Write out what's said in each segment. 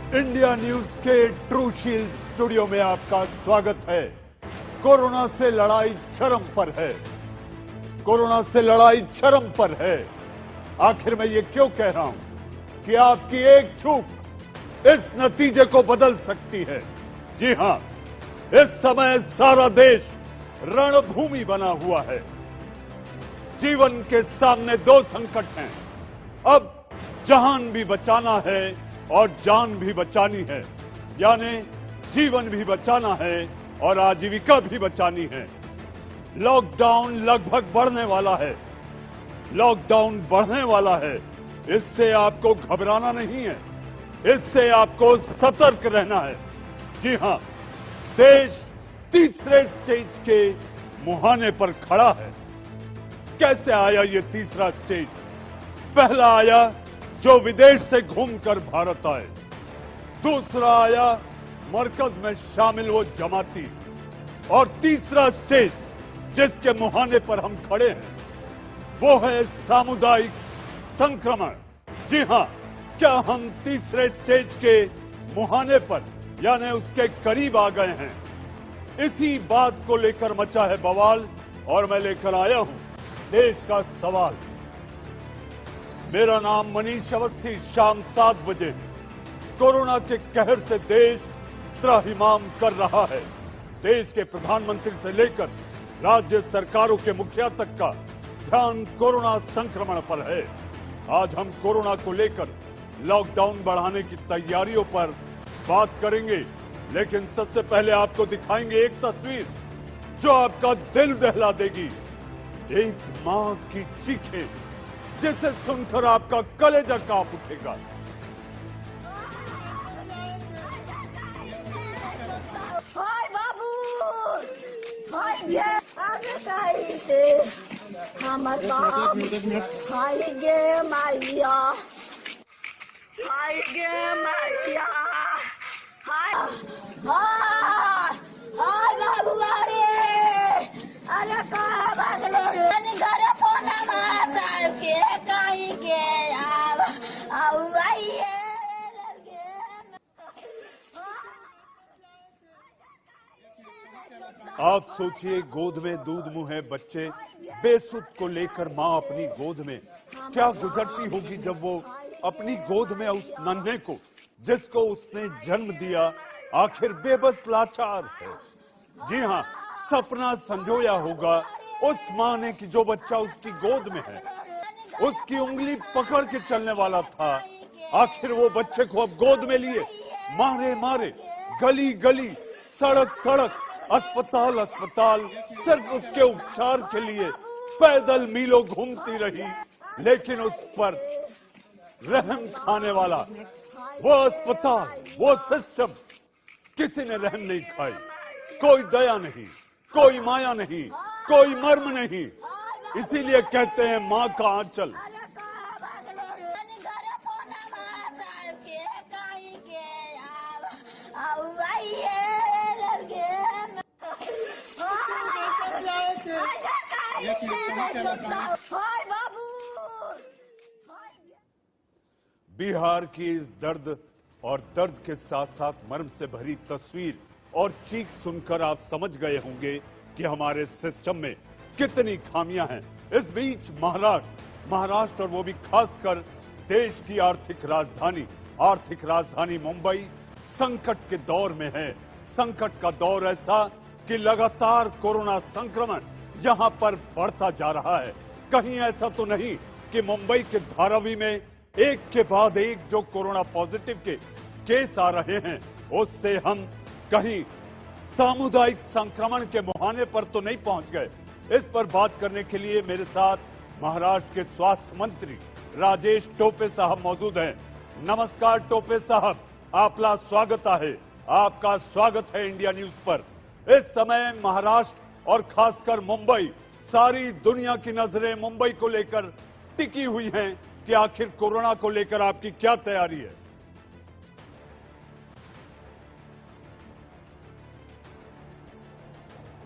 India news के true shield studio में आपका स्वागत है। कोरोना से लड़ाई चरम पर है। कोरोना से लड़ाई चरम पर है। आखिर मैं ये क्यों कह रहा हूं कि आपकी एक चूक इस नतीजे को बदल सकती है। जी हां, इस समय सारा देश रणभूमि बना हुआ है। जीवन के सामने दो संकट हैं। अब जहान भी बचाना है और जान भी बचानी है, यानी जीवन भी बचाना है और आजीविका भी बचानी है। लॉकडाउन लगभग बढ़ने वाला है। लॉकडाउन बढ़ने वाला है। इससे आपको घबराना नहीं है, इससे आपको सतर्क रहना है। जी हां, देश तीसरे स्टेज के मुहाने पर खड़ा है। कैसे आया ये तीसरा स्टेज? पहला आया जो विदेश से घूमकर भारत आए। दूसरा आया मरकज में शामिल वो जमाती। और तीसरा स्टेज जिसके मुहाने पर हम खड़े हैं वो है सामुदायिक संक्रमण। जी हां, क्या हम तीसरे स्टेज के मुहाने पर यानी उसके करीब आ गए हैं? इसी बात को लेकर मचा है बवाल और मैं लेकर आया हूं देश का सवाल। मेरा नाम मनीष अवस्थी। शाम 7 बजे कोरोना के कहर से देश त्राहिमाम कर रहा है। देश के प्रधानमंत्री से लेकर राज्य सरकारों के मुखिया तक का ध्यान कोरोना संक्रमण पर है। आज हम कोरोना को लेकर लॉकडाउन बढ़ाने की तैयारियों पर बात करेंगे, लेकिन सबसे पहले आपको दिखाएंगे एक तस्वीर जो आपका दिल दहला देगी। एक मां की चीखें जिसे सुनकर आपका कलेजा कांप उठेगा। हाय बाबू, हाय गे आगे कहीं से हमर बाप, हाय गे मैया, हाय गे मैया, हाय हाय बाबू अरे कहाँ भागलो रे? घरे फोन साहब के कहीं के आऊ आइए। आप सोचिए, गोद में दूध मुंह बच्चे बेसुध को लेकर मां अपनी गोद में क्या गुजरती होगी जब वो अपनी गोद में उस नन्हे को जिसको उसने जन्म दिया आखिर बेबस लाचार है। जी हां, सपना संजोया होगा उस मां ने कि जो बच्चा उसकी गोद में है उसकी उंगली पकड़ के चलने वाला था, आखिर वो बच्चे को अब गोद में लिए मारे मारे गली गली सड़क सड़क अस्पताल अस्पताल सिर्फ उसके उपचार के लिए पैदल मीलों घूमती रही। लेकिन उस पर रहम खाने वाला वो अस्पताल, वो सिस्टम, किसी ने रहम नहीं खाई। कोई दया नहीं, कोई माया नहीं, कोई मर्म नहीं। इसीलिए कहते हैं मां का आंचल। बिहार की इस दर्द और दर्द के साथ साथ मर्म से भरी तस्वीर और चीख सुनकर आप समझ गए होंगे कि हमारे सिस्टम में कितनी खामियां हैं। इस बीच महाराष्ट्र और वो भी खासकर देश की आर्थिक राजधानी मुंबई संकट के दौर में है। संकट का दौर ऐसा कि लगातार कोरोना संक्रमण यहां पर बढ़ता जा रहा है। कहीं ऐसा तो नहीं कि मुंबई के धारावी में एक के बाद एक जो कोरोना पॉजिटिव के केस आ रहे हैं उससे हम कहीं सामुदायिक संक्रमण के मुहाने पर तो नहीं पहुंच गए। इस पर बात करने के लिए मेरे साथ महाराष्ट्र के स्वास्थ्य मंत्री राजेश टोपे साहब मौजूद हैं। नमस्कार टोपे साहब, आपला स्वागत है। आपका स्वागत है इंडिया न्यूज पर। इस समय महाराष्ट्र और खासकर मुंबई, सारी दुनिया की नजरें मुंबई को लेकर टिकी हुई हैं कि आखिर कोरोना को लेकर आपकी क्या तैयारी है?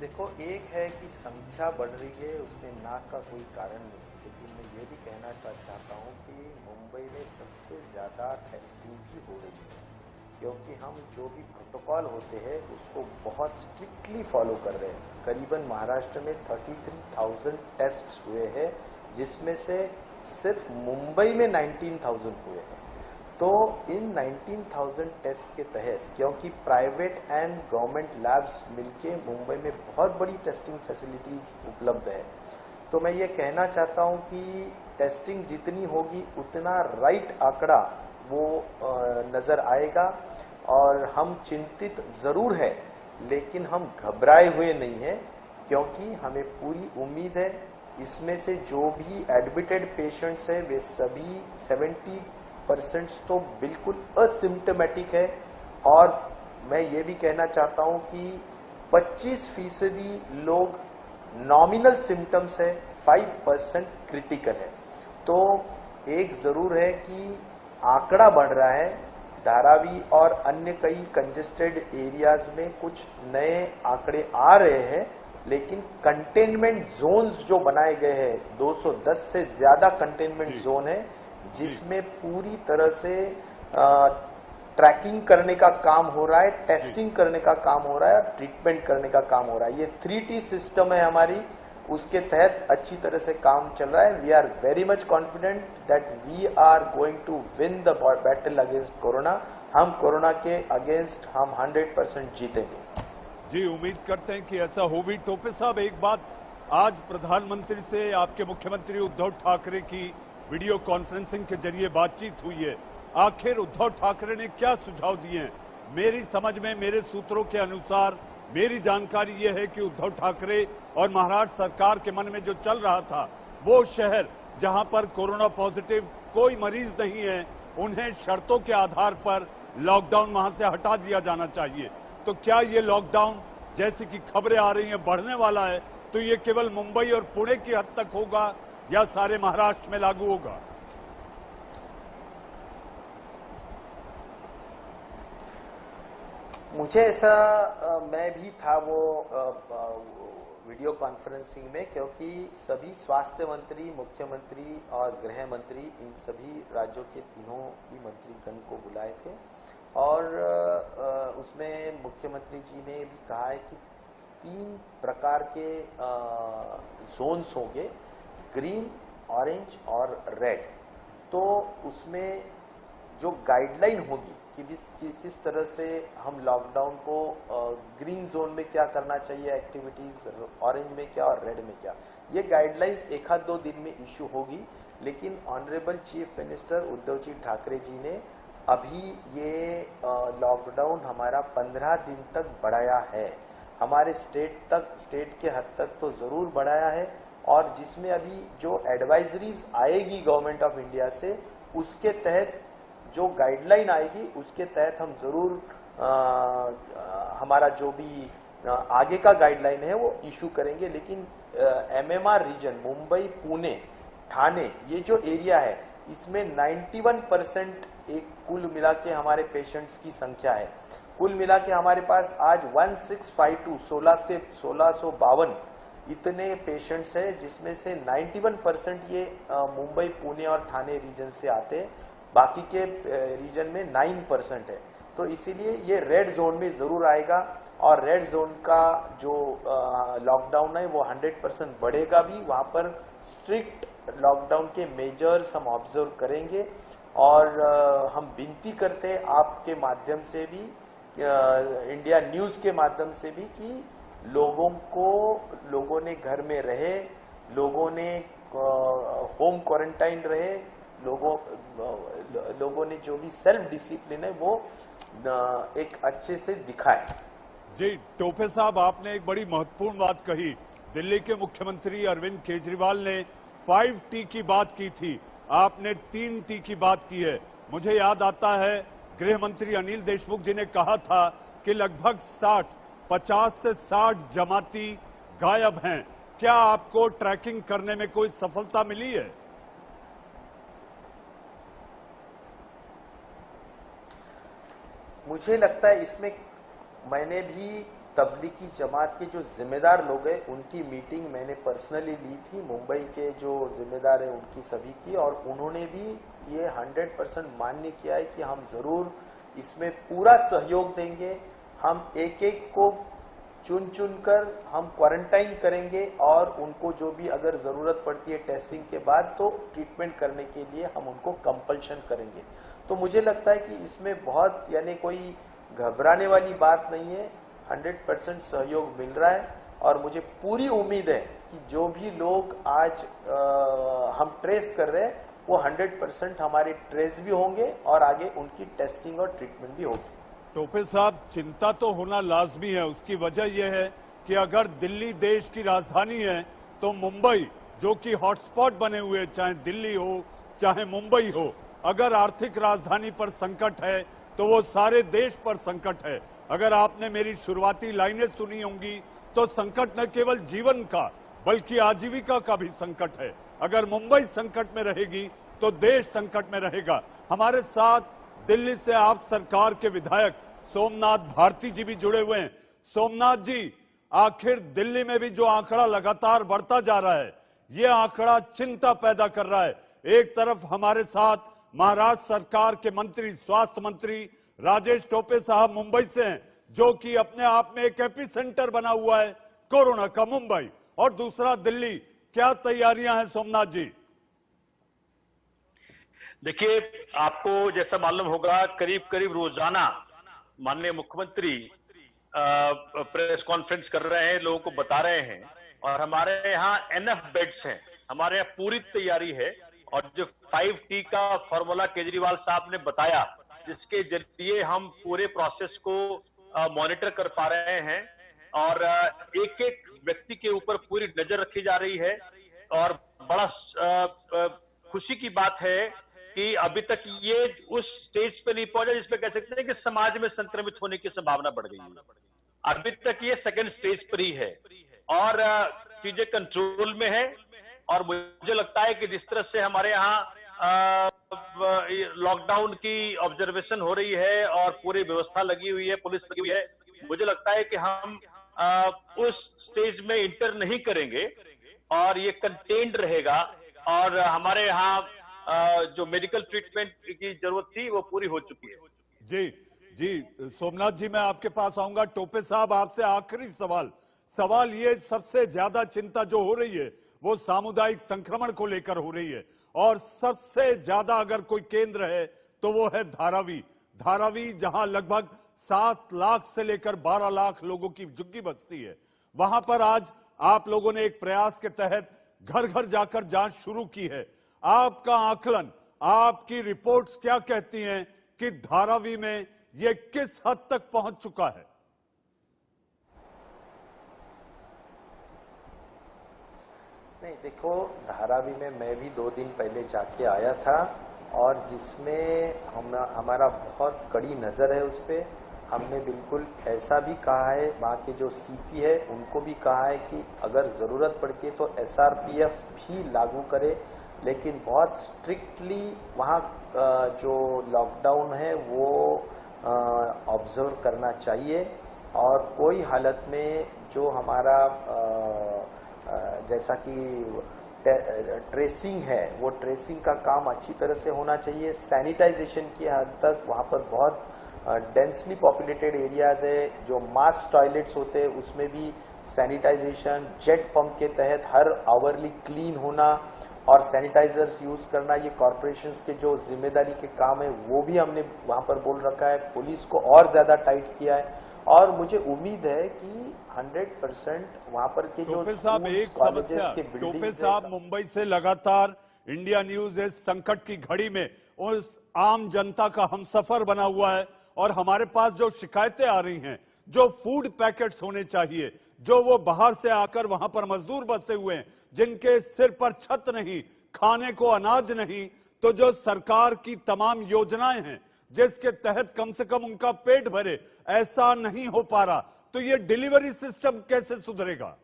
देखो, एक है कि संख्या बढ़ रही है, उसमें नाक का कोई कारण नहीं है, लेकिन मैं ये भी कहना चाहता हूँ कि मुंबई में सबसे ज़्यादा टेस्टिंग भी हो रही है, क्योंकि हम जो भी प्रोटोकॉल होते हैं उसको बहुत स्ट्रिक्टली फॉलो कर रहे हैं। करीबन महाराष्ट्र में 33,000 टेस्ट्स हुए हैं, जिसमें से सिर्फ मुंबई में 19,000 हुए हैं। तो इन 19,000 टेस्ट के तहत, क्योंकि प्राइवेट एंड गवर्नमेंट लैब्स मिलके मुंबई में बहुत बड़ी टेस्टिंग फैसिलिटीज़ उपलब्ध है, तो मैं ये कहना चाहता हूँ कि टेस्टिंग जितनी होगी उतना राइट आंकड़ा वो नज़र आएगा। और हम चिंतित ज़रूर है, लेकिन हम घबराए हुए नहीं हैं, क्योंकि हमें पूरी उम्मीद है इसमें से जो भी एडमिटेड पेशेंट्स हैं वे सभी 70% तो बिल्कुल असिम्टोमेटिक है। और मैं ये भी कहना चाहता हूँ कि 25% लोग नॉमिनल सिम्टम्स है, 5% क्रिटिकल है। तो एक ज़रूर है कि आंकड़ा बढ़ रहा है। धारावी और अन्य कई कंजेस्टेड एरियाज में कुछ नए आंकड़े आ रहे हैं, लेकिन कंटेनमेंट जोन्स जो बनाए गए हैं, 210 से ज़्यादा कंटेनमेंट जोन है, जिसमें पूरी तरह से ट्रैकिंग करने का काम हो रहा है, टेस्टिंग करने का काम हो रहा है, ट्रीटमेंट करने का काम हो रहा है। ये 3T सिस्टम है हमारी, उसके तहत अच्छी तरह से काम चल रहा है। We are very much confident that we are going to win the battle against corona. हम कोरोना के अगेंस्ट हम 100% जीतेंगे। जी, उम्मीद करते हैं कि ऐसा हो भी। टोपे साहब, एक बात, आज प्रधानमंत्री से आपके मुख्यमंत्री उद्धव ठाकरे की वीडियो कॉन्फ्रेंसिंग के जरिए बातचीत हुई है। आखिर उद्धव ठाकरे ने क्या सुझाव दिए हैं? मेरी समझ में, मेरे सूत्रों के अनुसार, मेरी जानकारी ये है कि उद्धव ठाकरे और महाराष्ट्र सरकार के मन में जो चल रहा था, वो शहर जहां पर कोरोना पॉजिटिव कोई मरीज नहीं है, उन्हें शर्तों के आधार पर लॉकडाउन वहां से हटा दिया जाना चाहिए। तो क्या ये लॉकडाउन, जैसे कि खबरें आ रही हैं, बढ़ने वाला है, तो ये केवल मुंबई और पुणे की हद तक होगा या सारे महाराष्ट्र में लागू होगा? मुझे ऐसा, मैं भी था वो वीडियो कॉन्फ्रेंसिंग में, क्योंकि सभी स्वास्थ्य मंत्री, मुख्यमंत्री और गृह मंत्री, इन सभी राज्यों के तीनों भी मंत्रीगण को बुलाए थे। और उसमें मुख्यमंत्री जी ने भी कहा है कि 3 प्रकार के जोन्स होंगे, ग्रीन, ऑरेंज और रेड। तो उसमें जो गाइडलाइन होगी कि किस तरह से हम लॉकडाउन को ग्रीन जोन में क्या करना चाहिए एक्टिविटीज, ऑरेंज में क्या और रेड में क्या, ये गाइडलाइंस 1-2 दिन में इशू होगी। लेकिन honourable chief minister Uddhav ji Thackeray ji ने अभी ये लॉकडाउन हमारा 15 दिन तक बढ़ाया है। हमारे स्टेट के हद तक तो ज़रूर बढ़ाया है, और जिसमें अभी जो एडवाइजरीज आएगी गवर्नमेंट ऑफ इंडिया से, उसके तहत जो गाइडलाइन आएगी उसके तहत हम ज़रूर हमारा जो भी आगे का गाइडलाइन है वो इशू करेंगे। लेकिन MMR रीजन, मुंबई, पुणे, ठाणे, ये जो एरिया है, इसमें 91% एक कुल मिला के हमारे पेशेंट्स की संख्या है। कुल मिला के हमारे पास आज 1652 1652 इतने पेशेंट्स हैं, जिसमें से 91% ये मुंबई, पुणे और ठाणे रीजन से आते हैं। बाकी के रीजन में 9% है। तो इसीलिए ये रेड जोन में ज़रूर आएगा, और रेड जोन का जो लॉकडाउन है वो 100% बढ़ेगा भी। वहाँ पर स्ट्रिक्ट लॉकडाउन के मेजर्स हम ऑब्जर्व करेंगे। और हम विनती करते हैं आपके माध्यम से भी, इंडिया न्यूज़ के माध्यम से भी, कि लोगों ने घर में रहे, लोगों ने होम क्वारंटाइन रहे, लोगों ने जो भी सेल्फ डिसिप्लिन है वो एक अच्छे से दिखाए। जी, टोपे साहब, आपने एक बड़ी महत्वपूर्ण बात कही। दिल्ली के मुख्यमंत्री अरविंद केजरीवाल ने 5T की बात की थी, आपने 3T की बात की है। मुझे याद आता है गृह मंत्री अनिल देशमुख जी ने कहा था कि लगभग 50 से 60 जमाती गायब हैं। क्या आपको ट्रैकिंग करने में कोई सफलता मिली है? मुझे लगता है इसमें मैंने भी तबलीगी जमात के जो जिम्मेदार लोग हैं उनकी मीटिंग मैंने पर्सनली ली थी, मुंबई के जो जिम्मेदार हैं उनकी सभी की, और उन्होंने भी ये 100% मान्य किया है कि हम ज़रूर इसमें पूरा सहयोग देंगे। हम एक एक को चुन चुन कर हम क्वारंटाइन करेंगे और उनको जो भी अगर जरूरत पड़ती है टेस्टिंग के बाद तो ट्रीटमेंट करने के लिए हम उनको कंपल्शन करेंगे। तो मुझे लगता है कि इसमें बहुत यानी कोई घबराने वाली बात नहीं है, 100% सहयोग मिल रहा है और मुझे पूरी उम्मीद है कि जो भी लोग आज हम ट्रेस कर रहे हैं वो 100% हमारे ट्रेस भी होंगे और आगे उनकी टेस्टिंग और ट्रीटमेंट भी होगी। टोपे साहब, चिंता तो होना लाजमी है। उसकी वजह यह है कि अगर दिल्ली देश की राजधानी है तो मुंबई जो कि हॉटस्पॉट बने हुए, चाहे दिल्ली हो चाहे मुंबई हो, अगर आर्थिक राजधानी पर संकट है तो वो सारे देश पर संकट है। अगर आपने मेरी शुरुआती लाइनें सुनी होंगी तो संकट न केवल जीवन का बल्कि आजीविका का भी संकट है। अगर मुंबई संकट में रहेगी तो देश संकट में रहेगा। हमारे साथ दिल्ली से आप सरकार के विधायक सोमनाथ भारती जी भी जुड़े हुए हैं। सोमनाथ जी, आखिर दिल्ली में भी जो आंकड़ा लगातार बढ़ता जा रहा है, ये आंकड़ा चिंता पैदा कर रहा है। एक तरफ हमारे साथ महाराष्ट्र सरकार के मंत्री, स्वास्थ्य मंत्री राजेश टोपे साहब मुंबई से हैं, जो कि अपने आप में एक एपी सेंटर बना हुआ है कोरोना का, मुंबई, और दूसरा दिल्ली। क्या तैयारियां हैं सोमनाथ जी? देखिए, आपको जैसा मालूम होगा, करीब करीब रोजाना माननीय मुख्यमंत्री प्रेस कॉन्फ्रेंस कर रहे हैं, लोगों को बता रहे हैं, और हमारे यहाँ एनएफ बेड्स हैं, हमारे यहाँ पूरी तैयारी है। और जो 5T का फॉर्मूला केजरीवाल साहब ने बताया, जिसके जरिए हम पूरे प्रोसेस को मॉनिटर कर पा रहे हैं और एक एक व्यक्ति के ऊपर पूरी नजर रखी जा रही है। और बड़ा खुशी की बात है कि अभी तक ये उस स्टेज पे नहीं पहुंचा जिसपे कह सकते हैं कि समाज में संक्रमित होने की संभावना बढ़ गई है। अभी तक ये सेकंड स्टेज पर ही है और चीजें कंट्रोल में है। और मुझे लगता है कि जिस तरह से हमारे यहाँ लॉकडाउन की ऑब्जर्वेशन हो रही है और पूरी व्यवस्था लगी हुई है, पुलिस लगी हुई है, मुझे लगता है कि हम उस स्टेज में इंटर नहीं करेंगे और ये कंटेन्ड रहेगा। और हमारे यहाँ जो मेडिकल ट्रीटमेंट की जरूरत थी वो पूरी हो चुकी है। जी सोमनाथ जी, मैं आपके पास आऊंगा। टोपे साहब, आपसे आखिरी सवाल ये, सबसे ज्यादा चिंता जो हो रही है वो सामुदायिक संक्रमण को लेकर हो रही है और सबसे ज्यादा अगर कोई केंद्र है तो वो है धारावी, जहां लगभग 7 लाख से लेकर 12 लाख लोगों की झुग्गी बस्ती है। वहां पर आज आप लोगों ने एक प्रयास के तहत घर घर जाकर जांच शुरू की है। आपका आकलन, आपकी रिपोर्ट्स क्या कहती हैं कि धारावी में ये किस हद तक पहुंच चुका है? नहीं, देखो, धारावी में मैं भी 2 दिन पहले जाके आया था और जिसमें हमारा बहुत कड़ी नज़र है उस पर। हमने बिल्कुल ऐसा भी कहा है, वहाँ के जो सीपी है उनको भी कहा है कि अगर ज़रूरत पड़ती है तो SRPF भी लागू करे, लेकिन बहुत स्ट्रिक्टली वहाँ जो लॉकडाउन है वो ऑब्जर्व करना चाहिए। और कोई हालत में जो हमारा जैसा कि ट्रेसिंग है, वो ट्रेसिंग का काम अच्छी तरह से होना चाहिए। सैनिटाइजेशन की हद तक वहाँ पर बहुत डेंसली पॉपुलेटेड एरियाज है, जो मास टॉयलेट्स होते हैं उसमें भी सैनिटाइजेशन, जेट पंप के तहत हर आवरली क्लीन होना और सैनिटाइजर्स यूज करना, ये कॉरपोरेशंस के जो जिम्मेदारी के काम है वो भी हमने वहाँ पर बोल रखा है। पुलिस को और ज़्यादा टाइट किया है और मुझे उम्मीद है कि 100% वहाँ पर के जो कॉलेजेस के बिल्डिंग्स। टोपे साहब, मुंबई से लगातार इंडिया न्यूज इस संकट की घड़ी में उस आम जनता का हमसफर बना हुआ है और हमारे पास जो शिकायतें आ रही हैं, जो फूड पैकेट्स होने चाहिए, जो वो बाहर से आकर वहां पर मजदूर बसे हुए हैं, जिनके सिर पर छत नहीं, खाने को अनाज नहीं, तो जो सरकार की तमाम योजनाएं हैं जिसके तहत कम से कम उनका पेट भरे, ऐसा नहीं हो पा रहा, तो ये डिलीवरी सिस्टम कैसे सुधरेगा?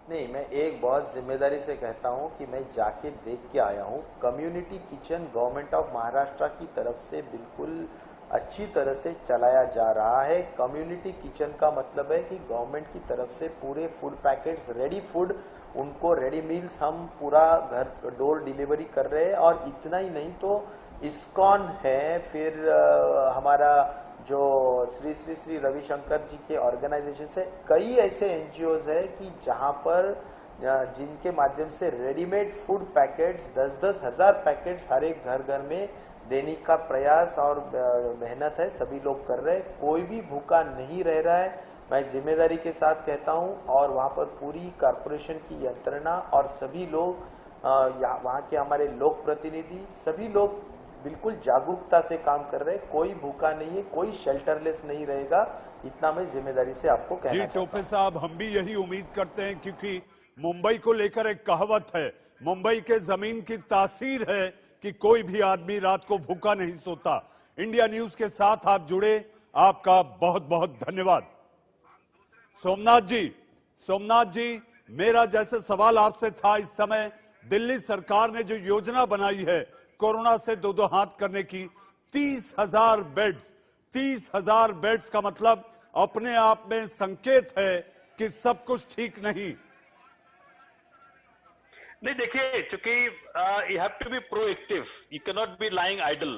नहीं, मैं एक बहुत जिम्मेदारी से कहता हूं कि मैं जाके देख के आया हूं। Community kitchen government of Maharashtra की तरफ से बिल्कुल अच्छी तरह से चलाया जा रहा है। कम्युनिटी किचन का मतलब है कि गवर्नमेंट की तरफ से पूरे फूड पैकेट्स, रेडी फूड, उनको रेडी मील्स हम पूरा घर डोर डिलीवरी कर रहे हैं। और इतना ही नहीं तो इस्कॉन है, फिर हमारा जो श्री श्री श्री रविशंकर जी के ऑर्गेनाइजेशन से कई ऐसे एनजीओज है कि जहां पर जिनके माध्यम से रेडीमेड फूड पैकेट्स 10-10 हज़ार पैकेट्स हर एक घर घर में देने का प्रयास और मेहनत है, सभी लोग कर रहे हैं। कोई भी भूखा नहीं रह रहा है, मैं जिम्मेदारी के साथ कहता हूं। और वहां पर पूरी कॉर्पोरेशन की यंत्रणा और सभी लोग, वहां के हमारे लोक प्रतिनिधि, सभी लोग बिल्कुल जागरूकता से काम कर रहे हैं। कोई भूखा नहीं है, कोई शेल्टरलेस नहीं रहेगा, इतना मैं जिम्मेदारी से आपको कहना चाहता हूं। टोपे साहब, हम भी यही उम्मीद करते हैं, क्योंकि मुंबई को लेकर एक कहावत है, मुंबई के जमीन की तासीर है कि कोई भी आदमी रात को भूखा नहीं सोता। इंडिया न्यूज के साथ आप जुड़े, आपका बहुत बहुत धन्यवाद। सोमनाथ जी, मेरा जैसे सवाल आपसे था, इस समय दिल्ली सरकार ने जो योजना बनाई है कोरोना से दो हाथ करने की, 30,000 बेड्स, 30,000 बेड्स का मतलब अपने आप में संकेत है कि सब कुछ ठीक नहीं। नहीं, देखिए, चूंकि you have to be proactive, you can not be lying idle.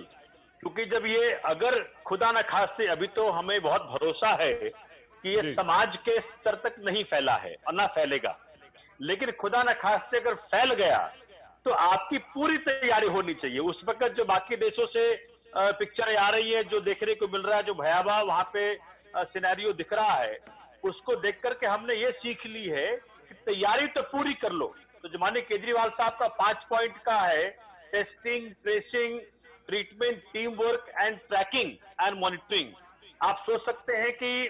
क्योंकि जब ये, अगर खुदा न खास्ते, अभी तो हमें बहुत भरोसा है कि ये समाज के स्तर तक नहीं फैला है और ना फैलेगा, लेकिन खुदा न खास्ते अगर फैल गया तो आपकी पूरी तैयारी होनी चाहिए। उस वक्त जो बाकी देशों से पिक्चर आ रही है, जो देखने को मिल रहा है, जो भयावह वहां पे सिनेरियो दिख रहा है, उसको देख करके हमने ये सीख ली है कि तैयारी तो पूरी कर लो। तो जो माननीय केजरीवाल साहब का 5 पॉइंट का है, testing, tracing, treatment, team work and tracking and monitoring, आप सोच सकते हैं कि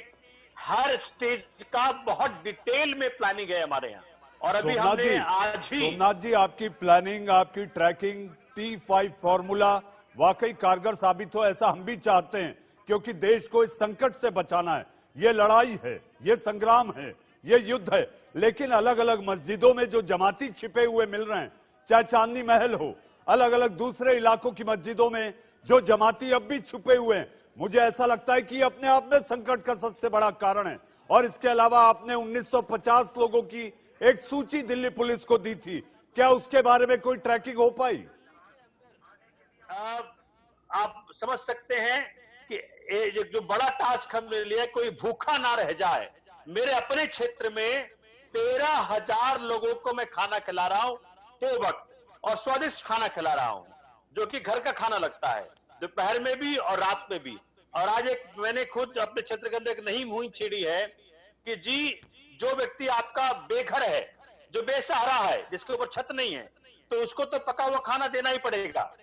हर स्टेज का बहुत डिटेल में प्लानिंग है हमारे यहाँ। और अभी हमने आज ही, सोमनाथ जी, आपकी प्लानिंग, आपकी ट्रैकिंग, T5 फॉर्मूला वाकई कारगर साबित हो, ऐसा हम भी चाहते हैं, क्योंकि देश को इस संकट से बचाना है। ये लड़ाई है, ये संग्राम है, ये युद्ध है। लेकिन अलग अलग मस्जिदों में जो जमाती छिपे हुए मिल रहे हैं, चाहे चांदनी महल हो, अलग अलग दूसरे इलाकों की मस्जिदों में जो जमाती अब भी छुपे हुए हैं, मुझे ऐसा लगता है कि अपने आप में संकट का सबसे बड़ा कारण है। और इसके अलावा आपने 1950 लोगों की एक सूची दिल्ली पुलिस को दी थी, क्या उसके बारे में कोई ट्रैकिंग हो पाई? आप समझ सकते हैं कि जो बड़ा टास्क हमने लिया, कोई भूखा ना रह जाए। मेरे अपने क्षेत्र में 13,000 लोगों को मैं खाना खिला रहा हूं दो वक्त, और स्वादिष्ट खाना खिला रहा हूं, जो कि घर का खाना लगता है, दोपहर में भी और रात में भी। और आज मैंने खुद अपने क्षेत्र के अंदर एक नई मुहिम छेड़ी है कि जी, जो व्यक्ति आपका बेघर है, जो बेसहारा है, जिसके ऊपर छत नहीं है, तो उसको तो पका हुआ खाना देना ही पड़ेगा।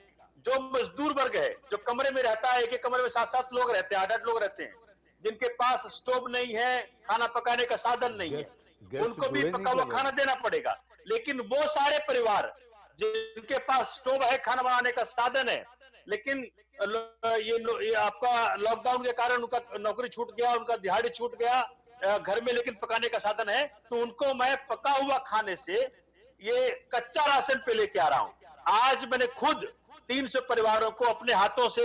जो मजदूर वर्ग है, जो कमरे में रहता है, एक कमरे में 7-7 लोग रहते हैं, 8-8 लोग रहते हैं, जिनके पास स्टोव नहीं है, खाना पकाने का साधन नहीं है, उनको भी पका हुआ खाना देना पड़ेगा। लेकिन वो सारे परिवार जिनके पास स्टोव है, खाना बनाने का साधन है, लेकिन ये आपका लॉकडाउन के कारण उनका नौकरी छूट गया, उनका दिहाड़ी छूट गया घर में, लेकिन पकाने का साधन है, तो उनको मैं पका हुआ खाने से ये कच्चा राशन पे लेके आ रहा हूं। आज मैंने खुद 300 परिवारों को अपने हाथों से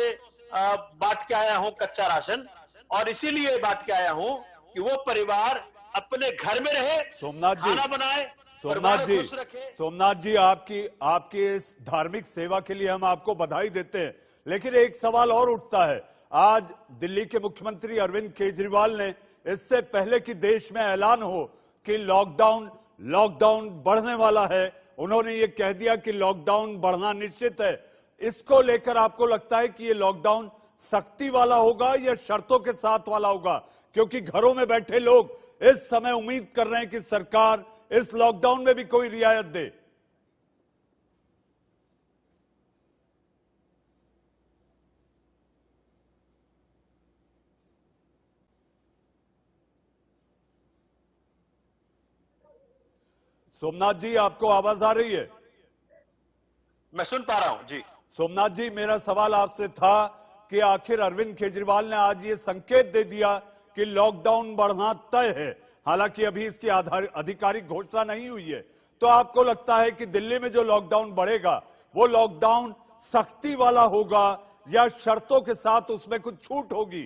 बांट के आया हूं कच्चा राशन, और इसीलिए बांट के आया हूं कि वो परिवार अपने घर में रहे, खाना बनाए, सोमनाथ जी, आपकी इस धार्मिक सेवा के लिए हम आपको बधाई देते हैं। लेकिन एक सवाल और उठता है, आज दिल्ली के मुख्यमंत्री अरविंद केजरीवाल ने, इससे पहले कि देश में ऐलान हो कि लॉकडाउन बढ़ने वाला है, उन्होंने ये कह दिया कि लॉकडाउन बढ़ना निश्चित है। इसको लेकर आपको लगता है कि ये लॉकडाउन सख्ती वाला होगा या शर्तों के साथ वाला होगा? क्योंकि घरों में बैठे लोग इस समय उम्मीद कर रहे हैं कि सरकार इस लॉकडाउन में भी कोई रियायत दे। सोमनाथ जी, आपको आवाज आ रही है? मैं सुन पा रहा हूं जी। सोमनाथ जी, मेरा सवाल आपसे था कि आखिर अरविंद केजरीवाल ने आज ये संकेत दे दिया कि लॉकडाउन बढ़ना तय है, हालांकि अभी इसकी आधिकारिक घोषणा नहीं हुई है, तो आपको लगता है कि दिल्ली में जो लॉकडाउन बढ़ेगा वो लॉकडाउन सख्ती वाला होगा या शर्तों के साथ उसमें कुछ छूट होगी?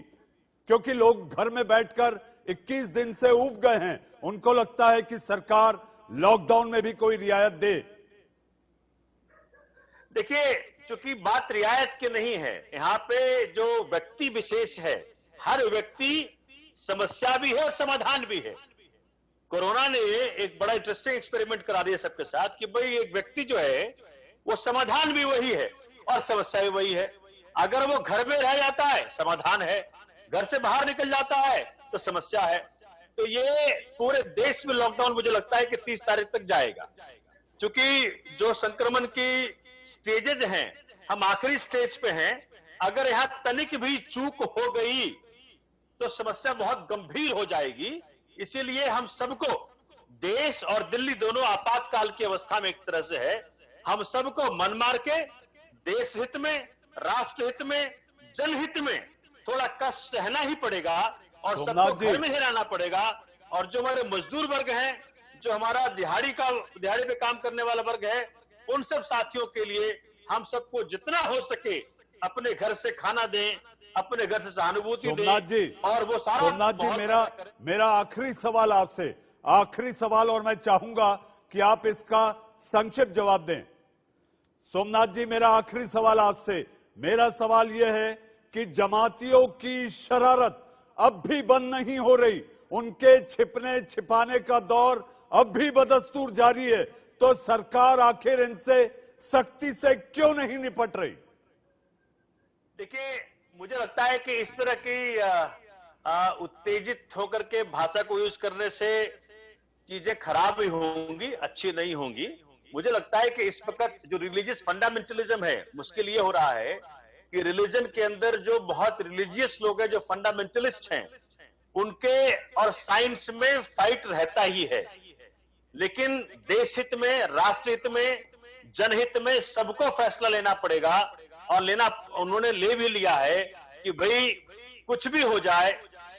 क्योंकि लोग घर में बैठकर 21 दिन से ऊब गए हैं, उनको लगता है कि सरकार लॉकडाउन में भी कोई रियायत दे। देखिए, चूंकि बात रियायत की नहीं है, यहाँ पे जो व्यक्ति विशेष है, हर व्यक्ति समस्या भी है और समाधान भी है। कोरोना ने एक बड़ा इंटरेस्टिंग एक्सपेरिमेंट करा दिया सबके साथ कि भाई एक व्यक्ति जो है वो समाधान भी वही है और समस्या भी वही है। अगर वो घर में रह जाता है समाधान है, घर से बाहर निकल जाता है तो समस्या है। तो ये पूरे देश में लॉकडाउन मुझे लगता है कि 30 तारीख तक जाएगा, क्योंकि जो संक्रमण की स्टेजेस हैं, हम आखिरी स्टेज पे हैं। अगर यहां तनिक भी चूक हो गई तो समस्या बहुत गंभीर हो जाएगी। इसीलिए हम सबको, देश और दिल्ली दोनों आपातकाल की अवस्था में एक तरह से है, हम सबको मन मार के देश हित में, राष्ट्र हित में, जनहित में थोड़ा कष्ट सहना ही पड़ेगा और सबको घर में ही रहना पड़ेगा। और जो हमारे मजदूर वर्ग हैं, जो हमारा दिहाड़ी पे काम करने वाला वर्ग है, उन सब साथियों के लिए हम सबको जितना हो सके अपने घर से खाना दें, अपने घर से सहानुभूति दें। और वो सारा सोमनाथ जी, मेरा आखिरी सवाल आपसे, आखिरी सवाल, और मैं चाहूंगा कि आप इसका संक्षिप्त जवाब दें। सोमनाथ जी, मेरा आखिरी सवाल आपसे, मेरा सवाल यह है कि जमातियों की शरारत अब भी बंद नहीं हो रही, उनके छिपने छिपाने का दौर अब भी बदस्तूर जारी है, तो सरकार आखिर इनसे सख्ती से क्यों नहीं निपट रही? देखिए, मुझे लगता है कि इस तरह की उत्तेजित होकर के भाषा को यूज करने से चीजें खराब ही होंगी, अच्छी नहीं होंगी। मुझे लगता है कि इस वक्त जो रिलीजियस फंडामेंटलिज्म है, मुश्किल ये हो रहा है कि रिलीजन के अंदर जो बहुत रिलीजियस लोग हैं, जो फंडामेंटलिस्ट हैं, उनके और साइंस में फाइट रहता ही है। लेकिन देश हित में, राष्ट्र हित में, जनहित में सबको फैसला लेना पड़ेगा और उन्होंने ले भी लिया है कि भाई कुछ भी हो जाए,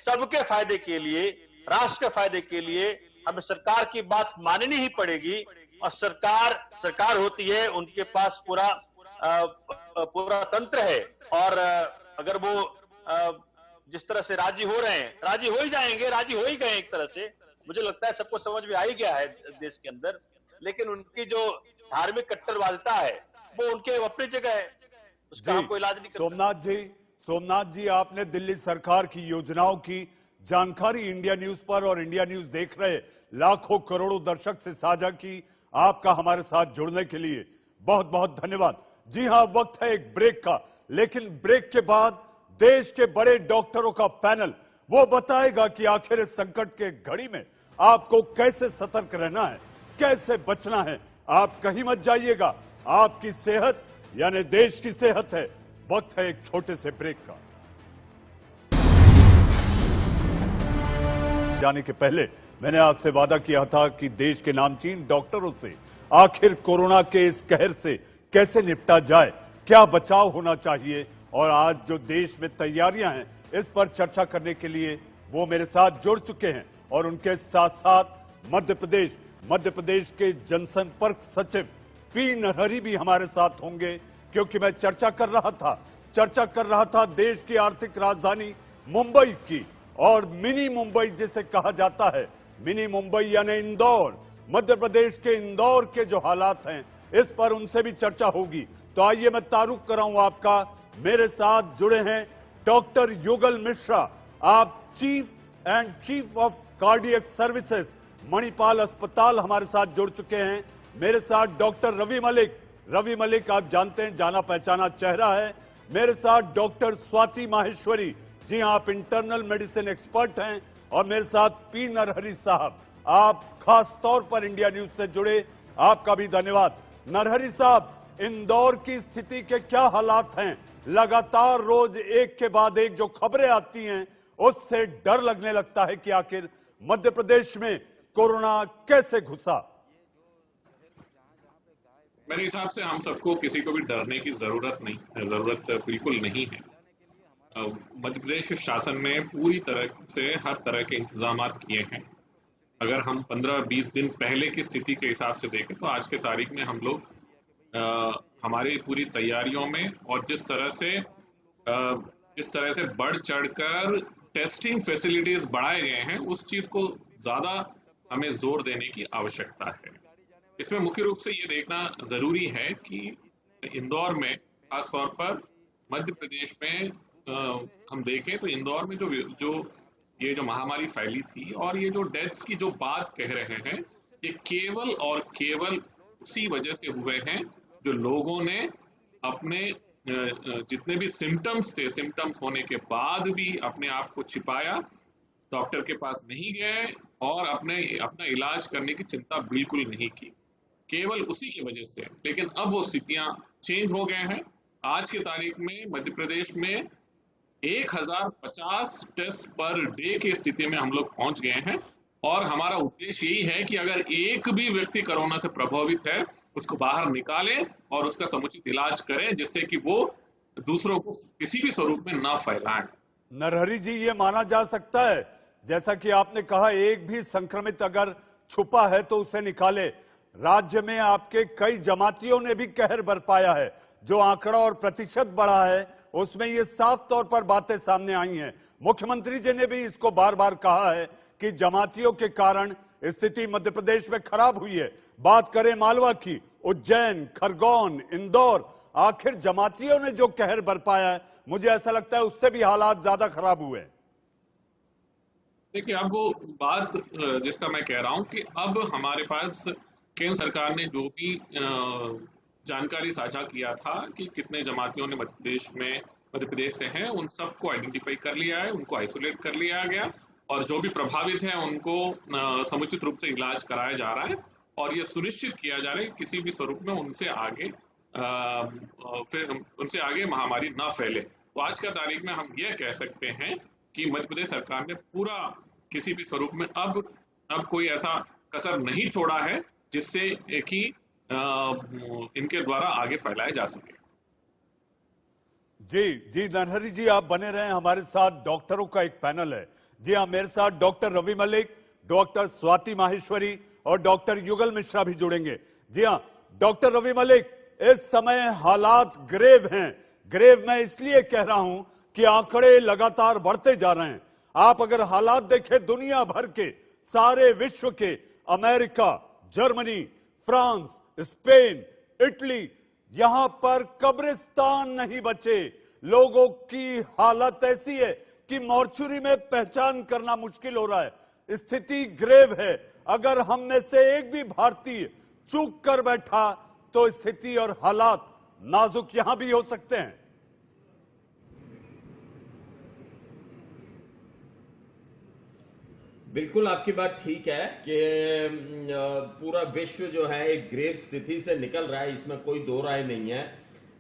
सबके फायदे के लिए, राष्ट्र के फायदे के लिए हमें सरकार की बात माननी ही पड़ेगी। और सरकार होती है, उनके पास पूरा तंत्र है। और अगर वो जिस तरह से राजी हो रहे हैं, राजी हो ही जाएंगे, राजी हो ही गए एक तरह से। मुझे लगता है सबको समझ में आ ही गया है देश के अंदर। लेकिन उनकी जो धार्मिक कट्टरवादिता है वो उनके अपनी जगह है, उसका हम कोई इलाज नहीं कर सकते। सोमनाथ जी, आपने दिल्ली सरकार की योजनाओं की जानकारी इंडिया न्यूज पर और इंडिया न्यूज देख रहे लाखों करोड़ों दर्शक से साझा की। आपका हमारे साथ जुड़ने के लिए बहुत बहुत धन्यवाद। जी हां, वक्त है एक ब्रेक का, लेकिन ब्रेक के बाद देश के बड़े डॉक्टरों का पैनल वो बताएगा कि आखिर इस संकट के घड़ी में आपको कैसे सतर्क रहना है, कैसे बचना है। आप कहीं मत जाइएगा, आपकी सेहत यानी देश की सेहत है। वक्त है एक छोटे से ब्रेक का। जाने के पहले मैंने आपसे वादा किया था कि देश के नामचीन डॉक्टरों से आखिर कोरोना के इस कहर से कैसे निपटा जाए, क्या बचाव होना चाहिए, और आज जो देश में तैयारियां हैं इस पर चर्चा करने के लिए वो मेरे साथ जुड़ चुके हैं। और उनके साथ साथ मध्य प्रदेश के जनसंपर्क सचिव पी नरहरि भी हमारे साथ होंगे, क्योंकि मैं चर्चा कर रहा था देश की आर्थिक राजधानी मुंबई की, और मिनी मुंबई जिसे कहा जाता है, मिनी मुंबई यानी इंदौर, मध्य प्रदेश के इंदौर के जो हालात हैं इस पर उनसे भी चर्चा होगी। तो आइए मैं तारुफ कराऊं आपका, मेरे साथ जुड़े हैं डॉक्टर युगल मिश्रा, आप chief of cardiac services Manipal अस्पताल हमारे साथ जुड़ चुके हैं। मेरे साथ डॉक्टर रवि मलिक आप जानते हैं, जाना पहचाना चेहरा है। मेरे साथ डॉक्टर स्वाति माहेश्वरी, जी हां, आप इंटरनल मेडिसिन एक्सपर्ट हैं। और मेरे साथ पी नरहरि साहब, आप खास तौर पर इंडिया न्यूज से जुड़े, आपका भी धन्यवाद। नरहरि साहब, इंदौर की स्थिति के क्या हालात हैं? लगातार रोज एक के बाद एक जो खबरें आती हैं उससे डर लगने लगता है कि आखिर मध्य प्रदेश में कोरोना कैसे घुसा। मेरे हिसाब से हम सबको किसी को भी डरने की जरूरत बिल्कुल नहीं है। मध्य प्रदेश शासन ने पूरी तरह से हर तरह के इंतजाम किए हैं। अगर हम 15-20 दिन पहले की स्थिति के हिसाब से देखें तो आज के तारीख में हम लोग हमारी पूरी तैयारियों में और जिस तरह से जिस तरह से बढ़ चढ़कर टेस्टिंग फैसिलिटीज बढ़ाए गए हैं, उस चीज को ज्यादा हमें जोर देने की आवश्यकता है। इसमें मुख्य रूप से ये देखना जरूरी है कि इंदौर में, खासतौर पर मध्य प्रदेश में हम देखें तो इंदौर में जो महामारी फैली थी और ये जो डेथ्स की जो बात कह रहे हैं, ये केवल और केवल उसी वजह से हुए हैं जो लोगों ने अपने जितने भी सिम्टम्स थे, सिम्टम्स होने के बाद भी अपने आप को छिपाया, डॉक्टर के पास नहीं गए और अपना इलाज करने की चिंता बिल्कुल नहीं की, केवल उसी की वजह से। लेकिन अब वो स्थितियां चेंज हो गए हैं। आज की तारीख में मध्य प्रदेश में 1050 टेस्ट पर डे की स्थिति में हम लोग पहुंच गए हैं और हमारा उद्देश्य यही है कि अगर एक भी व्यक्ति कोरोना से प्रभावित है, उसको बाहर निकालें और उसका समुचित इलाज करें, जिससे कि वो दूसरों को किसी भी स्वरूप में ना फैलाएं। नरहरि जी, ये माना जा सकता है, जैसा कि आपने कहा, एक भी संक्रमित अगर छुपा है तो उसे निकाले। राज्य में आपके कई जमातियों ने भी कहर बरपाया है। जो आंकड़ा और प्रतिशत बढ़ा है उसमें ये साफ तौर पर बातें सामने आई हैं। मुख्यमंत्री जी ने भी इसको बार बार कहा है कि जमातियों के कारण स्थिति मध्य प्रदेश में खराब हुई है। बात करें मालवा की, उज्जैन, खरगोन, इंदौर, आखिर जमातियों ने जो कहर बरपाया है, मुझे ऐसा लगता है उससे भी हालात ज्यादा खराब हुए। देखिए, अब वो बात जिसका मैं कह रहा हूं कि अब हमारे पास केंद्र सरकार ने जो भी जानकारी साझा किया था कि कितने जमातियों ने मध्य प्रदेश से हैं, उन सबको आइडेंटिफाई कर लिया है, उनको आइसोलेट कर लिया गया और जो भी प्रभावित हैं उनको समुचित रूप से इलाज कराया जा रहा है और ये सुनिश्चित किया जा रहा है कि किसी भी स्वरूप में उनसे आगे महामारी ना फैले। तो आज का तारीख में हम ये कह सकते हैं कि मध्य प्रदेश सरकार ने पूरा किसी भी स्वरूप में अब कोई ऐसा कसर नहीं छोड़ा है जिससे कि इनके द्वारा आगे फैलाया जा सके। जी नरहरि जी, आप बने रहे। हमारे साथ डॉक्टरों का एक पैनल है। जी हाँ, मेरे साथ डॉक्टर रवि मलिक, डॉक्टर स्वाति माहेश्वरी और डॉक्टर युगल मिश्रा भी जुड़ेंगे। जी हाँ, डॉक्टर रवि मलिक, इस समय हालात ग्रेव हैं। ग्रेव मैं इसलिए कह रहा हूं कि आंकड़े लगातार बढ़ते जा रहे हैं। आप अगर हालात देखें दुनिया भर के, सारे विश्व के, America, Germany, France, Spain, Italy, यहां पर कब्रिस्तान नहीं बचे। लोगों की हालत ऐसी है कि मॉर्चुरी में पहचान करना मुश्किल हो रहा है। स्थिति ग्रेव है। अगर हम में से एक भी भारतीय चूक कर बैठा तो स्थिति और हालात नाजुक यहां भी हो सकते हैं। बिल्कुल, आपकी बात ठीक है कि पूरा विश्व जो है एक ग्रेव स्थिति से निकल रहा है, इसमें कोई दो राय नहीं है।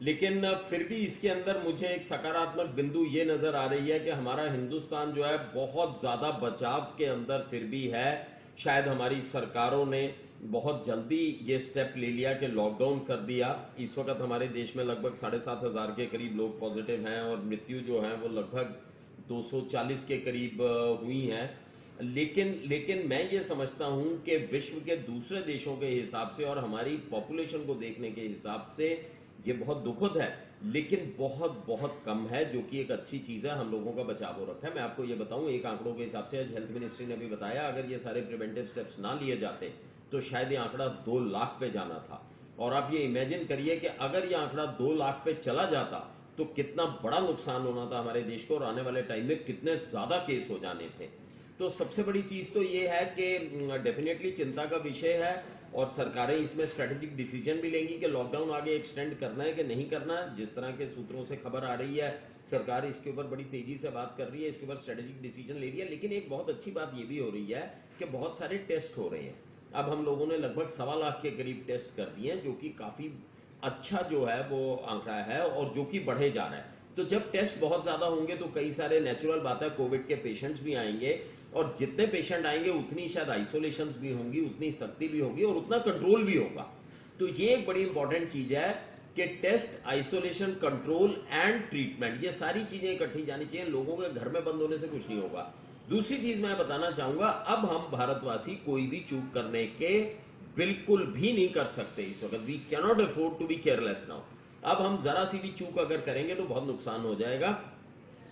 लेकिन फिर भी इसके अंदर मुझे एक सकारात्मक बिंदु ये नजर आ रही है कि हमारा हिंदुस्तान जो है बहुत ज्यादा बचाव के अंदर फिर भी है। शायद हमारी सरकारों ने बहुत जल्दी ये स्टेप ले लिया कि लॉकडाउन कर दिया। इस वक्त हमारे देश में लगभग 7,500 के करीब लोग पॉजिटिव हैं और मृत्यु जो है वो लगभग 240 के करीब हुई हैं। लेकिन मैं ये समझता हूं कि विश्व के दूसरे देशों के हिसाब से और हमारी पॉपुलेशन को देखने के हिसाब से ये बहुत दुखद है, लेकिन बहुत बहुत कम है, जो कि एक अच्छी चीज है। हम लोगों का बचाव हो रखा है। मैं आपको ये बताऊं, एक आंकड़ों के हिसाब से आज हेल्थ मिनिस्ट्री ने भी बताया, अगर ये सारे प्रिवेंटिव स्टेप्स ना लिए जाते तो शायद ये आंकड़ा 2 लाख पे जाना था। और आप ये इमेजिन करिए कि अगर ये आंकड़ा 2 लाख पे चला जाता तो कितना बड़ा नुकसान होना था हमारे देश को और आने वाले टाइम में कितने ज्यादा केस हो जाने थे। तो सबसे बड़ी चीज तो ये है कि डेफिनेटली चिंता का विषय है और सरकारें इसमें स्ट्रेटेजिक डिसीजन भी लेंगी कि लॉकडाउन आगे एक्सटेंड करना है कि नहीं करना है। जिस तरह के सूत्रों से खबर आ रही है, सरकार इसके ऊपर बड़ी तेजी से बात कर रही है, इसके ऊपर स्ट्रेटेजिक डिसीजन ले रही है। लेकिन एक बहुत अच्छी बात ये भी हो रही है कि बहुत सारे टेस्ट हो रहे हैं। अब हम लोगों ने लगभग 1.25 लाख के करीब टेस्ट कर दिए हैं, जो कि काफी अच्छा जो है वो आंकड़ा है और जो कि बढ़े जा रहा है। तो जब टेस्ट बहुत ज्यादा होंगे तो कई सारे नेचुरल बात है, कोविड के पेशेंट्स भी आएंगे और जितने पेशेंट आएंगे उतनी शायद आइसोलेशंस भी होंगी, उतनी सख्ती भी होगी और उतना कंट्रोल भी होगा। तो ये एक बड़ी इंपॉर्टेंट चीज है कि test, isolation, control and treatment, ये सारी चीजें इकट्ठी जानी चाहिए। लोगों के घर में बंद होने से कुछ नहीं होगा। दूसरी चीज मैं बताना चाहूंगा, अब हम भारतवासी कोई भी चूक करने के बिल्कुल भी नहीं कर सकते इस वक्त। We cannot afford to be careless now. अब हम जरा सी भी चूक अगर करेंगे तो बहुत नुकसान हो जाएगा।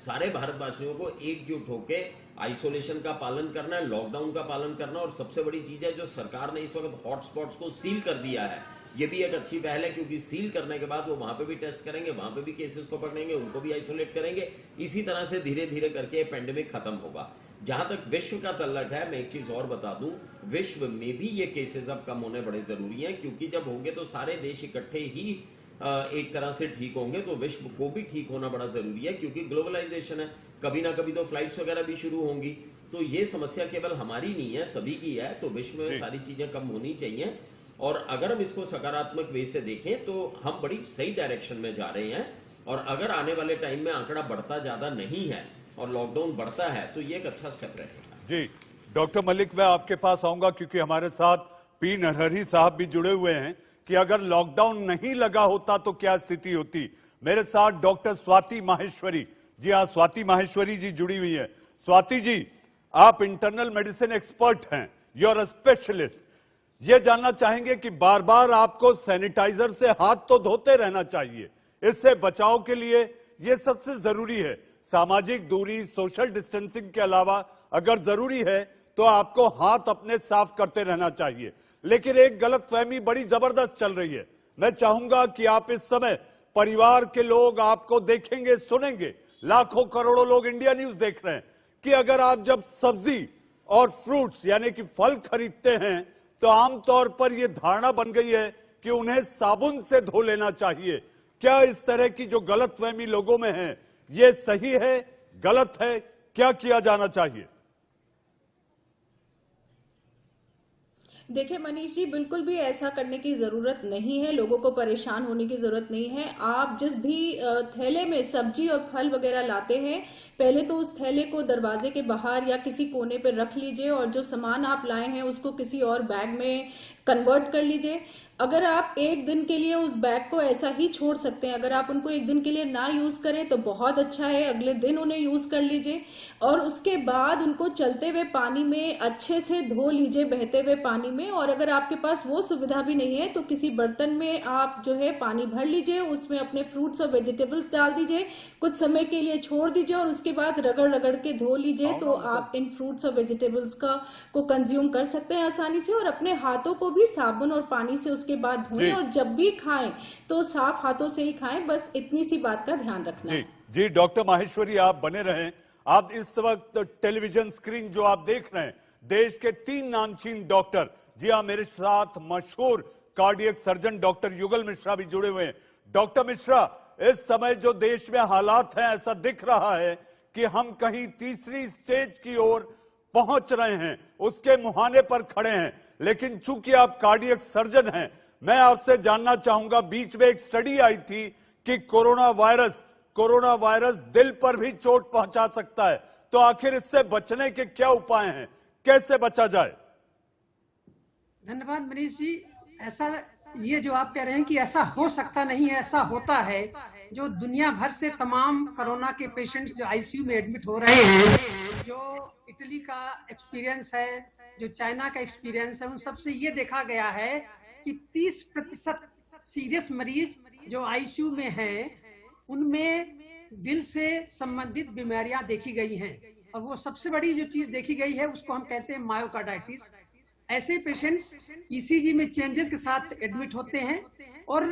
सारे भारतवासियों को एकजुट होकर आइसोलेशन का पालन करना है, लॉकडाउन का पालन करना, और सबसे बड़ी चीज है जो सरकार ने इस वक्त हॉटस्पॉट्स को सील कर दिया है, ये भी एक अच्छी पहल है, क्योंकि सील करने के बाद वो वहां पे भी टेस्ट करेंगे, वहां पे भी केसेस को पकड़ेंगे, उनको भी आइसोलेट करेंगे। इसी तरह से धीरे धीरे करके पेंडेमिक खत्म होगा। जहां तक विश्व का तल्लक है, मैं एक चीज और बता दूं, विश्व में भी ये केसेस अब कम होने बड़े जरूरी हैं, क्योंकि जब होंगे तो सारे देश इकट्ठे ही एक तरह से ठीक होंगे, तो विश्व को भी ठीक होना बड़ा जरूरी है, क्योंकि ग्लोबलाइजेशन है, कभी ना कभी तो फ्लाइट्स वगैरह भी शुरू होंगी। तो ये समस्या केवल हमारी नहीं है, सभी की है। तो विश्व में सारी चीजें कम होनी चाहिए, और अगर हम इसको सकारात्मक वे से देखें तो हम बड़ी सही डायरेक्शन में जा रहे हैं। और अगर आने वाले टाइम में आंकड़ा बढ़ता ज्यादा नहीं है और लॉकडाउन बढ़ता है तो ये एक अच्छा स्टेप रहेगा। जी डॉक्टर मलिक, मैं आपके पास आऊंगा, क्योंकि हमारे साथ पी नरहरी साहब भी जुड़े हुए हैं कि अगर लॉकडाउन नहीं लगा होता तो क्या स्थिति होती। मेरे साथ डॉक्टर स्वाति माहेश्वरी, जी हाँ, स्वाति माहेश्वरी जी जुड़ी हुई है। स्वाति जी, आप इंटरनल मेडिसिन एक्सपर्ट हैं, यू आर अ स्पेशलिस्ट। ये जानना चाहेंगे कि बार बार आपको सैनिटाइजर से हाथ तो धोते रहना चाहिए, इससे बचाव के लिए ये सबसे जरूरी है। सामाजिक दूरी, सोशल डिस्टेंसिंग के अलावा अगर जरूरी है तो आपको हाथ अपने साफ करते रहना चाहिए। लेकिन एक गलतफहमी बड़ी जबरदस्त चल रही है। मैं चाहूंगा कि आप इस समय परिवार के लोग आपको देखेंगे, सुनेंगे, लाखों करोड़ों लोग इंडिया न्यूज देख रहे हैं, कि अगर आप जब सब्जी और फ्रूट्स यानी कि फल खरीदते हैं तो आमतौर पर यह धारणा बन गई है कि उन्हें साबुन से धो लेना चाहिए। क्या इस तरह की जो गलतफहमी लोगों में है ये सही है, गलत है, क्या किया जाना चाहिए? देखिए मनीष जी, बिल्कुल भी ऐसा करने की जरूरत नहीं है, लोगों को परेशान होने की जरूरत नहीं है। आप जिस भी थैले में सब्जी और फल वगैरह लाते हैं, पहले तो उस थैले को दरवाजे के बाहर या किसी कोने पर रख लीजिए, और जो सामान आप लाए हैं उसको किसी और बैग में कन्वर्ट कर लीजिए। अगर आप एक दिन के लिए उस बैग को ऐसा ही छोड़ सकते हैं, अगर आप उनको एक दिन के लिए ना यूज करें तो बहुत अच्छा है, अगले दिन उन्हें यूज कर लीजिए, और उसके बाद उनको चलते हुए पानी में अच्छे से धो लीजिए, बहते हुए पानी में। और अगर आपके पास वो सुविधा भी नहीं है तो किसी बर्तन में आप जो है पानी भर लीजिए, उसमें अपने फ्रूट्स और वेजिटेबल्स डाल दीजिए, कुछ समय के लिए छोड़ दीजिए, और उसके बाद रगड़ रगड़ के धो लीजिए। तो आप इन फ्रूट्स और वेजिटेबल्स को कंज्यूम कर सकते हैं आसानी से। और अपने हाथों को भी साबुन और पानी से उसके बाद धोएं, और जब भी खाएं तो साफ हाथों से ही खाएं। बस इतनी सी बात का ध्यान रखना है। जी डॉक्टर माहेश्वरी, आप बने रहें। आप इस वक्त टेलीविजन स्क्रीन जो आप देख रहे हैं, देश के 3 नामचीन डॉक्टर, जी हाँ, मेरे साथ मशहूर कार्डियक सर्जन डॉक्टर युगल मिश्रा भी जुड़े हुए हैं। डॉक्टर मिश्रा, इस समय जो देश में हालात हैं, ऐसा दिख रहा है कि हम कहीं तीसरी स्टेज की ओर पहुंच रहे हैं, उसके मुहाने पर खड़े हैं। लेकिन चूंकि आप कार्डियक सर्जन हैं, मैं आपसे जानना चाहूंगा, बीच में एक स्टडी आई थी कि कोरोना वायरस दिल पर भी चोट पहुंचा सकता है, तो आखिर इससे बचने के क्या उपाय हैं, कैसे बचा जाए? धन्यवाद मनीष जी। ऐसा ये जो आप कह रहे हैं कि ऐसा हो सकता नहीं है, ऐसा होता है। जो दुनिया भर से तमाम कोरोना के पेशेंट्स जो आईसीयू में एडमिट हो रहे हैं, जो इटली का एक्सपीरियंस है, जो चाइना का एक्सपीरियंस है, उन सबसे ये देखा गया है कि 30% सीरियस मरीज जो आईसीयू में हैं, उनमें दिल से संबंधित बीमारियां देखी गई हैं। और वो सबसे बड़ी जो चीज देखी गई है उसको हम कहते हैं मायोकार्डाइटिस। ऐसे पेशेंट्स ईसीजी में चेंजेस के साथ एडमिट होते हैं, और